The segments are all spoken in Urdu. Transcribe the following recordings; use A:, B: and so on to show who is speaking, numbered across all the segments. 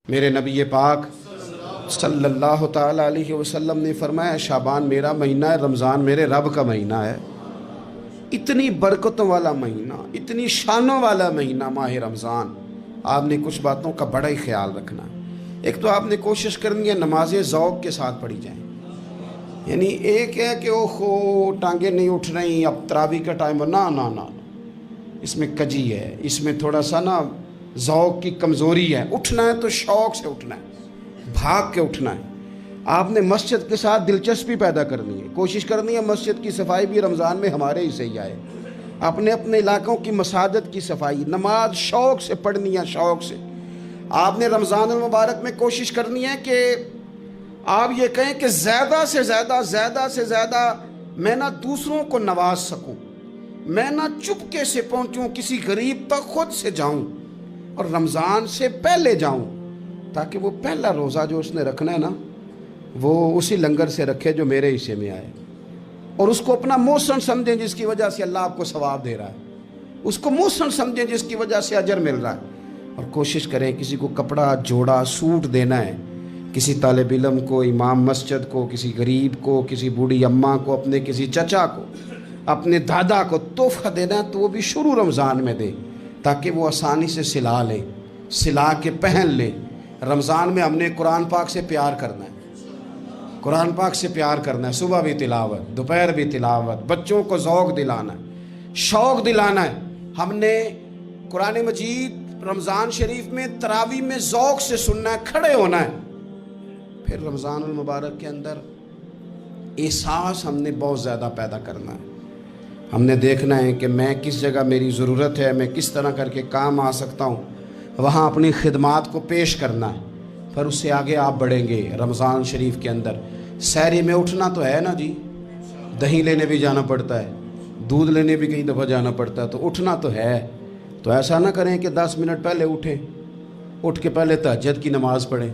A: میرے نبی پاک صلی اللہ تعالیٰ علیہ وسلم نے فرمایا شعبان میرا مہینہ ہے، رمضان میرے رب کا مہینہ ہے۔ اتنی برکتوں والا مہینہ، اتنی شانوں والا مہینہ ماہ رمضان، آپ نے کچھ باتوں کا بڑا ہی خیال رکھنا ہے۔ ایک تو آپ نے کوشش کرنی ہے نمازیں ذوق کے ساتھ پڑھی جائیں، یعنی ایک ہے کہ اوہو ٹانگیں نہیں اٹھ رہی اب تراویح کا ٹائم، نہ اس میں کجی ہے، اس میں تھوڑا سا ذوق کی کمزوری ہے۔ اٹھنا ہے تو شوق سے اٹھنا ہے، بھاگ کے اٹھنا ہے۔ آپ نے مسجد کے ساتھ دلچسپی پیدا کرنی ہے، کوشش کرنی ہے مسجد کی صفائی بھی رمضان میں ہمارے ہی سے ہی آئے۔ اپنے علاقوں کی مساجد کی صفائی، نماز شوق سے پڑھنی ہے، شوق سے۔ آپ نے رمضان المبارک میں کوشش کرنی ہے کہ آپ یہ کہیں کہ زیادہ سے زیادہ میں دوسروں کو نواز سکوں، میں چپکے سے پہنچوں کسی غریب تک، خود سے جاؤں اور رمضان سے پہلے جاؤں، تاکہ وہ پہلا روزہ جو اس نے رکھنا ہے وہ اسی لنگر سے رکھے جو میرے حصے میں آئے، اور اس کو اپنا موسم سمجھیں جس کی وجہ سے اللہ آپ کو ثواب دے رہا ہے، اس کو موسم سمجھیں جس کی وجہ سے اجر مل رہا ہے۔ اور کوشش کریں کسی کو کپڑا جوڑا سوٹ دینا ہے، کسی طالب علم کو، امام مسجد کو، کسی غریب کو، کسی بوڑھی اماں کو، اپنے کسی چچا کو، اپنے دادا کو تحفہ دینا ہے تو وہ بھی شروع رمضان میں دے، تاکہ وہ آسانی سے سلا لیں، سلا کے پہن لیں۔ رمضان میں ہم نے قرآن پاک سے پیار کرنا ہے، قرآن پاک سے پیار کرنا ہے، صبح بھی تلاوت، دوپہر بھی تلاوت، بچوں کو ذوق دلانا ہے، شوق دلانا ہے۔ ہم نے قرآن مجید رمضان شریف میں تراویح میں ذوق سے سننا ہے، کھڑے ہونا ہے۔ پھر رمضان المبارک کے اندر احساس ہم نے بہت زیادہ پیدا کرنا ہے۔ ہم نے دیکھنا ہے کہ میں کس جگہ میری ضرورت ہے، میں کس طرح کر کے کام آ سکتا ہوں، وہاں اپنی خدمات کو پیش کرنا ہے۔ پھر اس سے آگے آپ بڑھیں گے۔ رمضان شریف کے اندر سحری میں اٹھنا تو ہے نا جی، دہی لینے بھی جانا پڑتا ہے، دودھ لینے بھی کئی دفعہ جانا پڑتا ہے، تو اٹھنا تو ہے۔ تو ایسا نہ کریں کہ 10 منٹ پہلے اٹھیں، اٹھ کے پہلے تہجد کی نماز پڑھیں،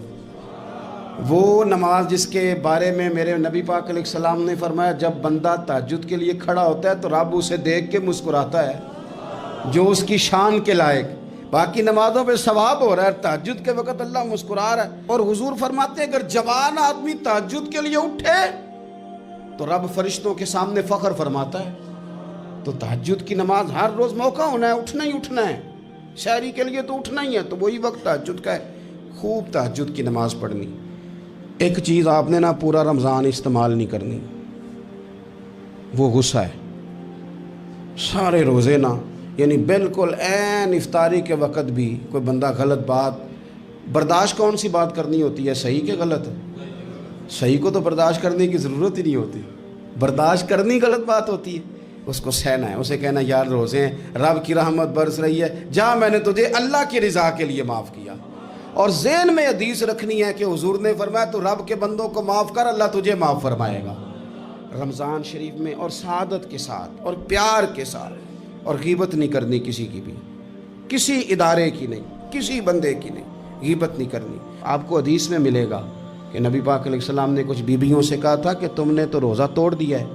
A: وہ نماز جس کے بارے میں میرے نبی پاک علیہ السلام نے فرمایا جب بندہ تہجد کے لیے کھڑا ہوتا ہے تو رب اسے دیکھ کے مسکراتا ہے، جو اس کی شان کے لائق۔ باقی نمازوں پہ ثواب ہو رہا ہے، تہجد کے وقت اللہ مسکرا رہا ہے۔ اور حضور فرماتے ہیں اگر جوان آدمی تہجد کے لیے اٹھے تو رب فرشتوں کے سامنے فخر فرماتا ہے۔ تو تہجد کی نماز ہر روز موقع ہونا ہے، اٹھنا ہی اٹھنا ہے، شہری کے لیے تو اٹھنا ہی ہے، تو وہی وقت تہجد کا ہے، خوب تہجد کی نماز پڑھنی۔ ایک چیز آپ نے پورا رمضان استعمال نہیں کرنی، وہ غصہ ہے۔ سارے روزے یعنی بالکل عین افطاری کے وقت بھی کوئی بندہ غلط بات، برداشت کون سی بات کرنی ہوتی ہے، صحیح کہ غلط؟ صحیح کو تو برداشت کرنے کی ضرورت ہی نہیں ہوتی، برداشت کرنی غلط بات ہوتی ہے، اس کو سہنا ہے، اسے کہنا یار روزے ہیں، رب کی رحمت برس رہی ہے، جا میں نے تجھے اللہ کی رضا کے لیے معاف کیا۔ اور ذہن میں حدیث رکھنی ہے کہ حضور نے فرمایا تو رب کے بندوں کو معاف کر، اللہ تجھے معاف فرمائے گا۔ رمضان شریف میں اور سعادت کے ساتھ اور پیار کے ساتھ، اور غیبت نہیں کرنی کسی کی بھی، کسی ادارے کی نہیں، کسی بندے کی نہیں، غیبت نہیں کرنی۔ آپ کو حدیث میں ملے گا کہ نبی پاک علیہ السلام نے کچھ بیویوں سے کہا تھا کہ تم نے تو روزہ توڑ دیا ہے،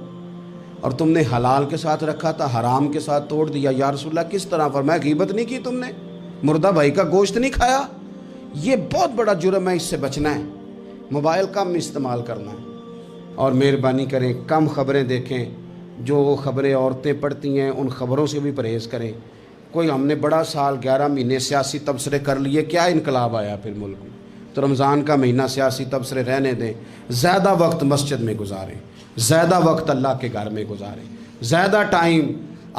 A: اور تم نے حلال کے ساتھ رکھا تھا، حرام کے ساتھ توڑ دیا۔ یا رسول اللہ کس طرح؟ فرمایا غیبت نہیں کی تم نے، مردہ بھائی کا گوشت نہیں کھایا، یہ بہت بڑا جرم ہے، اس سے بچنا ہے۔ موبائل کم استعمال کرنا ہے، اور مہربانی کریں کم خبریں دیکھیں، جو خبریں عورتیں پڑھتی ہیں ان خبروں سے بھی پرہیز کریں۔ کوئی ہم نے بڑا سال 11 مہینے سیاسی تبصرے کر لیے، کیا انقلاب آیا پھر ملک میں؟ تو رمضان کا مہینہ سیاسی تبصرے رہنے دیں، زیادہ وقت مسجد میں گزاریں، زیادہ وقت اللہ کے گھر میں گزاریں، زیادہ ٹائم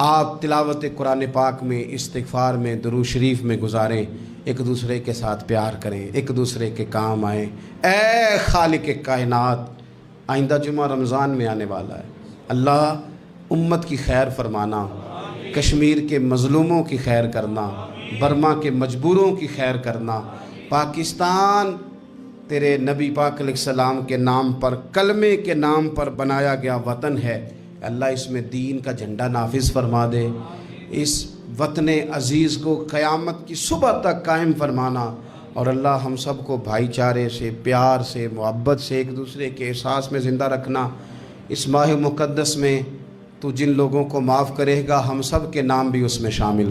A: آپ تلاوت قرآن پاک میں، استغفار میں، درود شریف میں گزاریں، ایک دوسرے کے ساتھ پیار کریں، ایک دوسرے کے کام آئیں۔ اے خالق کائنات، آئندہ جمعہ رمضان میں آنے والا ہے، اللہ امت کی خیر فرمانا، کشمیر کے مظلوموں کی خیر کرنا، برما کے مجبوروں کی خیر کرنا۔ پاکستان تیرے نبی پاک علیہ السلام کے نام پر، کلمے کے نام پر بنایا گیا وطن ہے، اللہ اس میں دین کا جھنڈا نافذ فرما دے، اس وطن عزیز کو قیامت کی صبح تک قائم فرمانا، اور اللہ ہم سب کو بھائی چارے سے، پیار سے، محبت سے، ایک دوسرے کے احساس میں زندہ رکھنا۔ اس ماہ مقدس میں تو جن لوگوں کو معاف کرے گا ہم سب کے نام بھی اس میں شامل